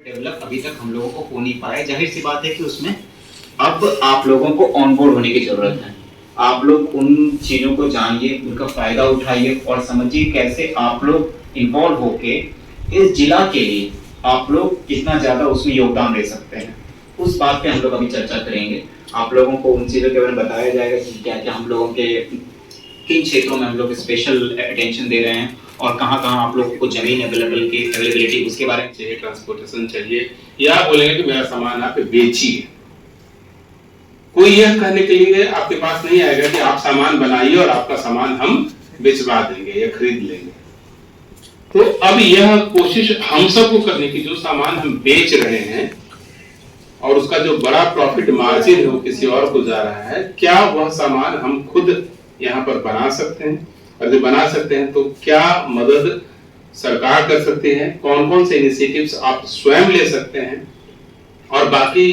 Develop अभी तक हम लोगों को हो नहीं पाया। जाहिर सी बात है कि उसमें अब आप लोगों को ऑनबोर्ड होने की जरूरत है। आप लोग उन चीजों को जानिए, उनका फायदा उठाइए और समझिए कैसे आप लोग इन्वॉल्व होके इस जिला के लिए आप लोग कितना ज्यादा उसमें योगदान दे सकते हैं। उस बात पे हम लोग अभी चर्चा करेंगे। आप लोगों को उन चीजों के बारे में बताया जाएगा कि क्या क्या हम लोगों के किन क्षेत्रों में हम लोग स्पेशल अटेंशन दे रहे हैं और कहाँ कहाँ आप लोगों को जमीन अवेलेबिलिटी उसके बारे में चाहिए, ट्रांसपोर्टेशन चाहिए, या बोलेंगे कि मेरा सामान आप बेचिए। कोई यह कहने के लिए आपके पास नहीं आएगा कि आप सामान बनाइए और आपका सामान हम बेचवा देंगे या खरीद लेंगे। तो अब यह कोशिश हम सबको करने की, जो सामान हम बेच रहे हैं और उसका जो बड़ा प्रॉफिट मार्जिन है वो किसी और को जा रहा है, क्या वह सामान हम खुद यहाँ पर बना सकते हैं? और जो बना सकते हैं तो क्या मदद सरकार कर सकती है, कौन कौन से इनिशिएटिव्स आप स्वयं ले सकते हैं, और बाकी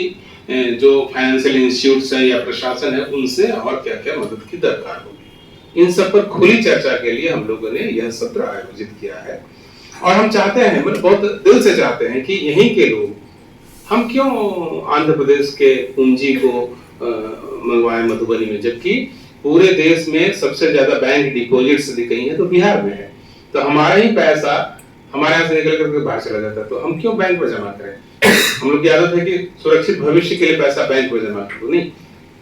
जो फाइनेंशियल इंस्टीट्यूट्स है या प्रशासन है उनसे और क्या क्या मदद की दरकार होगी। इन सब पर खुली चर्चा के लिए हम लोगों ने यह सत्र आयोजित किया है। और हम चाहते हैं, मतलब बहुत दिल से चाहते हैं कि यहीं के लोग, हम क्यों आंध्र प्रदेश के पूंजी को मंगवाए मधुबनी में, जबकि पूरे देश में सबसे ज्यादा बैंक डिपॉजिट्स यदि कहीं है तो बिहार में है। तो हमारा ही पैसा हमारे यहाँ से निकल करके बाहर चला जाता है, तो हम क्यों बैंक में जमा करें? हम लोग की आदत है कि सुरक्षित भविष्य के लिए पैसा बैंक में जमा करो, नहीं,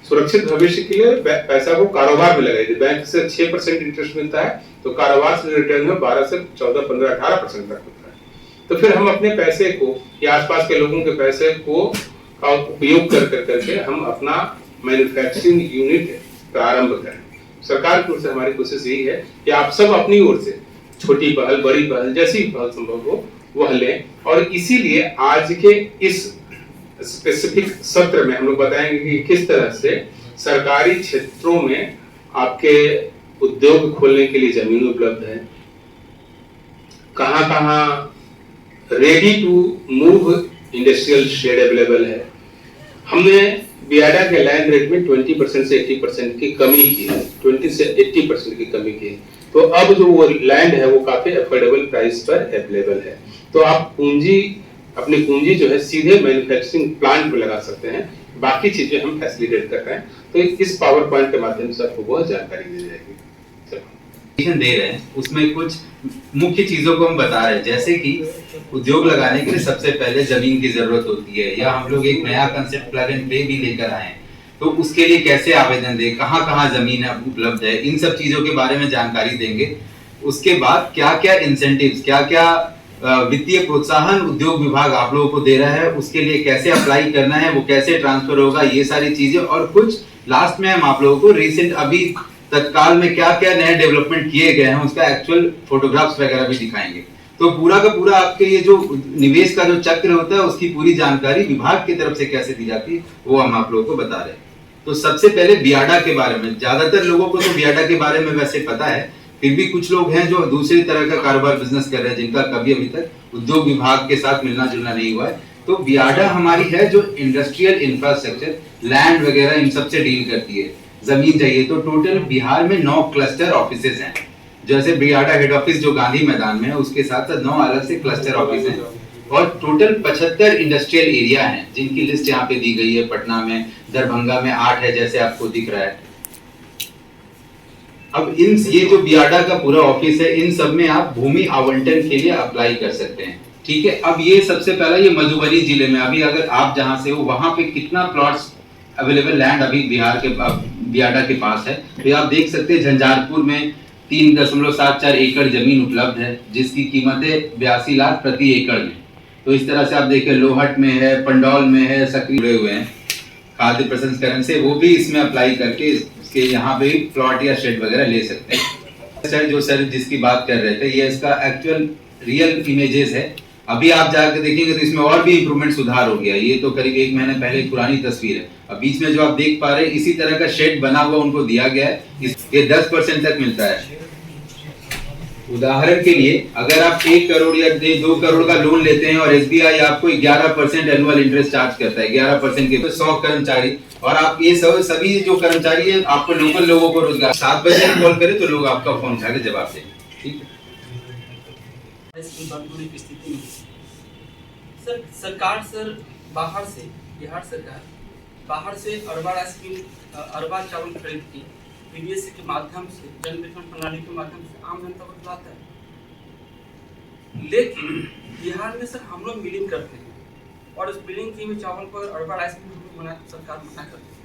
सुरक्षित भविष्य के लिए पैसा को कारोबार में लगाइए। बैंक से 6% इंटरेस्ट मिलता है, तो कारोबार से रिटर्न में 12 से 14, 15, 18% तक होता है। तो फिर हम अपने पैसे को या आसपास के लोगों के पैसे को का उपयोग करके हम अपना मैन्युफैक्चरिंग यूनिट प्रारंभ करें। सरकार की ओर से हमारी कोशिश यही है कि आप सब अपनी ओर से छोटी पहल, बड़ी पहल, जैसी पहल संभव हो वह लें। और इसीलिए आज के इस स्पेसिफिक सत्र में हम लोग बताएंगे कि किस तरह से सरकारी क्षेत्रों में आपके उद्योग खोलने के लिए जमीन उपलब्ध है, कहां-कहां ready to move industrial shed available है। हमने बियाडा के लैंड रेट में 20% से 80% की कमी की है, 20 से 80% की कमी की है। तो अब जो वो लैंड है वो काफी अफोर्डेबल प्राइस पर अवेलेबल है। तो आप अपनी पूंजी जो है सीधे मैन्युफैक्चरिंग प्लांट में लगा सकते हैं, बाकी चीजें हम फैसिलिटेट कर रहे हैं। तो इस पावर पॉइंट के माध्यम से आपको बहुत जानकारी दी जाएगी। दे रहे हैं उसमें कुछ मुख्य चीजों को हम बता रहे हैं, जैसे कि उद्योग लगाने के लिए सबसे पहले जमीन की जरूरत होती है, या हम लोग एक नया कंसेप्ट प्लग एंड प्ले भी लेकर आए हैं, तो उसके लिए कैसे आवेदन दें, कहाँ कहाँ जमीन उपलब्ध है, इन सब चीजों के बारे में जानकारी देंगे। उसके बाद क्या क्या इंसेंटिव्स, क्या क्या वित्तीय प्रोत्साहन उद्योग विभाग आप लोगों को दे रहा है, उसके लिए कैसे अप्लाई करना है, वो कैसे ट्रांसफर होगा, ये सारी चीजें। और कुछ लास्ट में हम आप लोगों को रिसेंट अभी तत्काल में क्या क्या नए डेवलपमेंट किए गए हैं उसका एक्चुअल फोटोग्राफ्स वगैरह भी दिखाएंगे। तो पूरा का पूरा आपके ये जो निवेश का जो चक्र होता है उसकी पूरी जानकारी विभाग की तरफ से कैसे दी जाती है वो हम आप लोगों को बता रहे हैं। तो सबसे पहले बियाडा के बारे में, ज्यादातर लोगों को तो बियाडा के बारे में वैसे पता है, फिर भी कुछ लोग हैं जो दूसरी तरह का कारोबार बिजनेस कर रहे हैं जिनका कभी अभी तक उद्योग विभाग के साथ मिलना जुलना नहीं हुआ है। तो बियाडा हमारी है जो इंडस्ट्रियल इंफ्रास्ट्रक्चर, लैंड वगैरह इन सब से डील करती है। जमीन चाहिए तो टोटल बिहार में 9 क्लस्टर ऑफिसेज हैं। जैसे बियाडा हेड ऑफिस जो गांधी मैदान में है, उसके साथ साथ 9 अलग से क्लस्टर ऑफिस हैं और टोटल 75 इंडस्ट्रियल एरिया हैं जिनकी लिस्ट यहाँ पे दी गई है। पटना में, दरभंगा में 8 है जैसे आपको दिख रहा है। अब ये जो बियाडा का पूरा ऑफिस है, इन सब में आप भूमि आवंटन के लिए अप्लाई कर सकते हैं। ठीक है, अब ये सबसे पहला ये मधुबनी जिले में, अभी अगर आप जहां से हो वहां पे कितना प्लॉट्स अवेलेबल लैंड अभी बिहार के बियाडा के पास है, तो आप देख सकते हैं झंझारपुर में 3.74 एकड़ जमीन उपलब्ध है जिसकी कीमत है 82 लाख प्रति एकड़ में। तो इस तरह से आप देखें लोहट में है, पंडौल में है, सक्रिय हुए हैं खाद्य प्रसंस्करण से, वो भी इसमें अप्लाई करके इसके यहाँ पे प्लॉट या शेड वगैरह ले सकते हैं। सर जो सर जिसकी बात कर रहे थे, ये इसका एक्चुअल रियल इमेजेस है। अभी आप जाकर देखेंगे तो इसमें और भी इंप्रूवमेंट सुधार हो गया। ये तो करीब 1 महीने पहले पुरानी तस्वीर है। अब बीच में जो आप देख पा रहे हैं इसी तरह का शेड बना हुआ उनको दिया गया है, ये 10% तक मिलता है। उदाहरण के लिए अगर आप 1 करोड़ या 2 करोड़ का लोन लेते हैं और एसबीआई आपको 11% एनुअल इंटरेस्ट चार्ज करता है, 11% के 100 कर्मचारी, और आप ये सभी जो कर्मचारी है आपको लोकल लोगों को रोजगार, 7 बजे कॉल करें तो लोग आपका फोन उठा के जवाब देंगे। ठीक है, सर सरकार सर बाहर से, बिहार सरकार बाहर से अरबा राइस मिल, अरबा चावल खरीद के बीडीएस के माध्यम से, जन वितरण प्रणाली के माध्यम से आम जनता को खिलाता है। लेकिन बिहार में सर हम लोग मिलिंग करते हैं और उस मिलिंग किए हुए चावल को अरबा राइस मिल हम लोग सरकार मना करती है।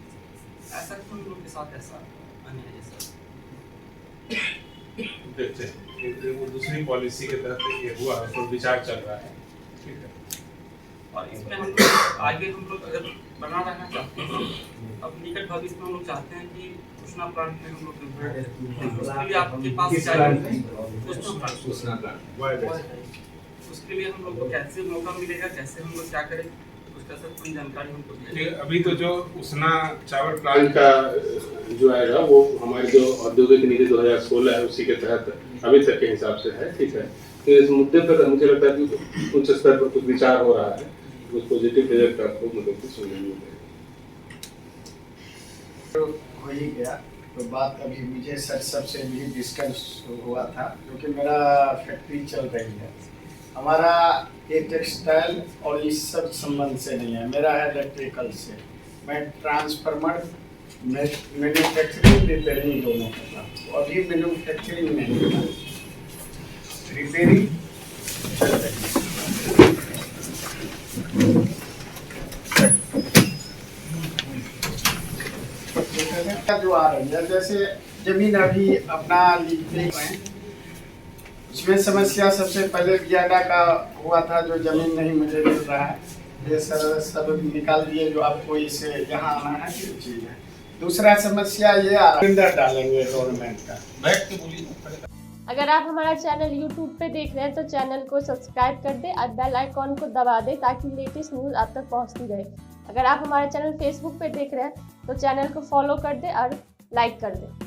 ऐसा क्यों हम लोग के साथ ऐसा अन्याय है सर? देखते हैं वो दूसरी पॉलिसी के तहत ये हुआ है, तो विचार चल रहा है। ठीक है, और इसमें हम लोग आगे हम लोग अगर बना रहना चाहते हैं, अब निकट भविष्य में हम लोग चाहते हैं कि सूचना प्लांट में हम लोग उसके लिए आपके पास उसके लिए हम लोग को कैसे मौका मिलेगा, कैसे हम लोग क्या करें, उसका सब पूरी जानकारी हमको ठीक है। अभी तो जो उसना चावल प्लांट का जो आएगा वो हमारी जो औद्योगिक नीति 2016 है उसी के तहत अभी तक के हिसाब से है। ठीक है, तो इस मुद्दे पर मुझे लगता है कि उच्च स्तर पर कुछ विचार हो रहा है, कुछ पॉजिटिव रिजल्ट आपको मतलब कुछ सुनने में मिलेगा। तो हो ही गया, तो बात अभी मुझे सर सबसे भी डिस्कस हुआ था, क्योंकि मेरा फैक्ट्री चल रही है। हमारा ये टेक्सटाइल और इस सब संबंध से नहीं है, मेरा है इलेक्ट्रिकल से। मैं ट्रांसफार्मर मैन्युफैक्चरिंग रिपेयरिंग दोनों करता हूँ। तो अभी मैन्युफैक्चरिंग नहीं होता, रिपेयरिंग चल रही है। जो आ रही है, जैसे जमीन अभी अपना लिखते हैं, उसमें समस्या सबसे पहले बियाडा का हुआ था, जो जमीन नहीं मुझे मिल रहा है, ये सर सब निकाल दिए, जो आपको इसे यहाँ आना है ये चीज़ है। दूसरा समस्या ये आ रहा है, डालेंगे गवर्नमेंट का। बैठ के बोलिए। अगर आप हमारा चैनल YouTube पे देख रहे हैं तो चैनल को सब्सक्राइब कर दें और बेल आइकॉन को दबा दें ताकि लेटेस्ट न्यूज़ आप तक पहुंचती रहे। अगर आप हमारा चैनल Facebook पे देख रहे हैं तो चैनल को फॉलो कर दें और लाइक कर दें।